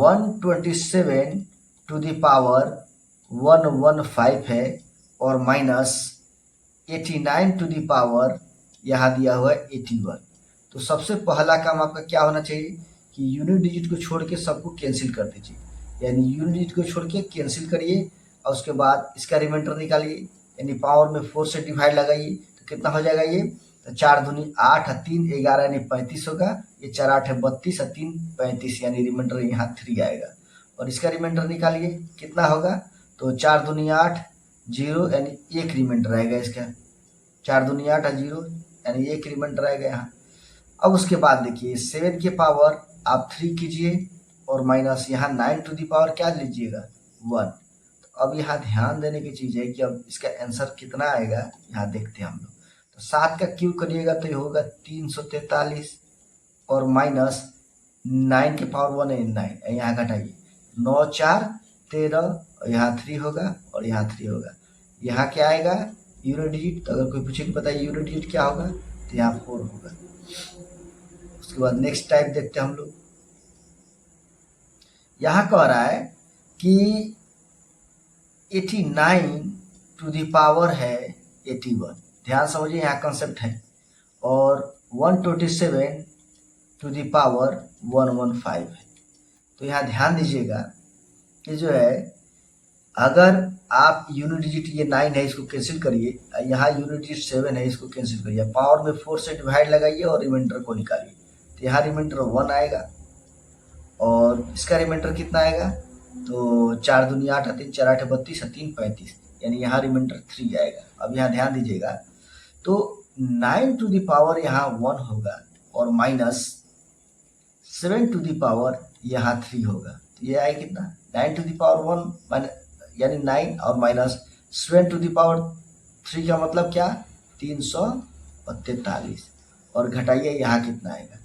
127 to the power 115 है और minus 89 to the power यहाँ दिया हुआ है 81। तो सबसे पहला काम आपका क्या होना चाहिए कि यूनिट डिजिट को छोड़ के सबको कैंसिल कर दीजिए, यानी यूनिट डिजिट को छोड़ के कैंसिल करिए और उसके बाद इसका रिमाइंडर निकालिए, यानी पावर में 4 से डिवाइड लगाइए तो कितना हो जाएगा ये, तो 4 दूनी 8 और 3 11 यानी 35 होगा। ये 4 8 है 32 और 3 35 यानी रिमाइंडर यहाँ 3 आएगा। और इसका रिमाइंडर निकालिए कितना होगा, तो 4 दूनी 8 0 यानी 1 रिमाइंडर आएगा इसका, 4 दूनी 8 और 0 यानी 1 रिमाइंडर आएगा यहाँ। अब उसके बाद देखिए 7 के पावर आप 3 कीजिए और माइनस यहाँ 9 टू दी पावर क्या लीजिएगा 1। तो अब यहाँ ध्यान देने की चीज़ है कि अब इसका आंसर कितना आएगा यहाँ देखते हैं हम लोग। तो 7 का क्यूब करिएगा तो ये होगा 343 और माइनस 9 के पावर 1 है 9, यहाँ घटाइए 9 4 13 और यहाँ 3 होगा और यहाँ 3 होगा। यहाँ क्या आएगा यूनिट डिजिट, तो अगर कोई पूछे कि बताइए यूनिट डिजिट क्या होगा तो यहाँ 4 होगा। उसके बाद नेक्स्ट टाइप देखते हैं हम लोग। यहाँ कह रहा है कि 89 टू दी पावर है 81, ध्यान समझिए यहाँ कंसेप्ट है, और 127 टू दी पावर 115 है। तो यहाँ ध्यान दीजिएगा कि जो है अगर आप यूनिट डिजिट ये 9 है इसको कैंसिल करिए, यहाँ यूनिट डिजिट 7 है इसको कैंसिल करिए, पावर में 4 से डिवाइड लगाइए और रिमाइंडर को निकालिए, तो यहाँ रिमाइंडर 1 आएगा और इसका रिमाइंडर कितना आएगा, तो 4 दूनी 8 और 3 4 8 32 और 3 35 यानी यहाँ रिमाइंडर 3 आएगा। अब यहाँ ध्यान दीजिएगा तो 9 टू दी पावर यहाँ 1 होगा और माइनस 7 टू दी पावर यहाँ 3 होगा, तो ये आएगा कितना 9 टू दी पावर 1 यानी 9 और माइनस 7 टू दी पावर 3 का मतलब क्या 343 और घटाइए यहाँ कितना आएगा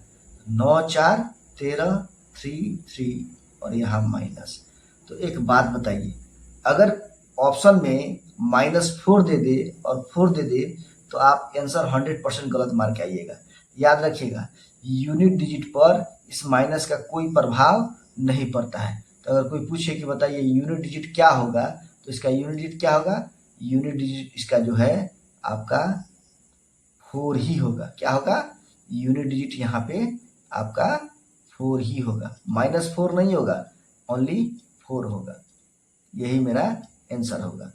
9 4 13 3 3 और यहाँ माइनस। तो एक बात बताइए, अगर ऑप्शन में -4 दे दे और 4 दे दे तो आप आंसर 100% गलत मार के आइएगा। याद रखिएगा यूनिट डिजिट पर इस माइनस का कोई प्रभाव नहीं पड़ता है। तो अगर कोई पूछे कि बताइए यूनिट डिजिट क्या होगा, तो इसका यूनिट डिजिट क्या होगा, यूनिट डिजिट इसका जो है आपका 4 ही होगा। क्या होगा यूनिट डिजिट यहाँ पे आपका 4 ही होगा, -4 नहीं होगा, ओनली 4 होगा। यही मेरा आंसर होगा।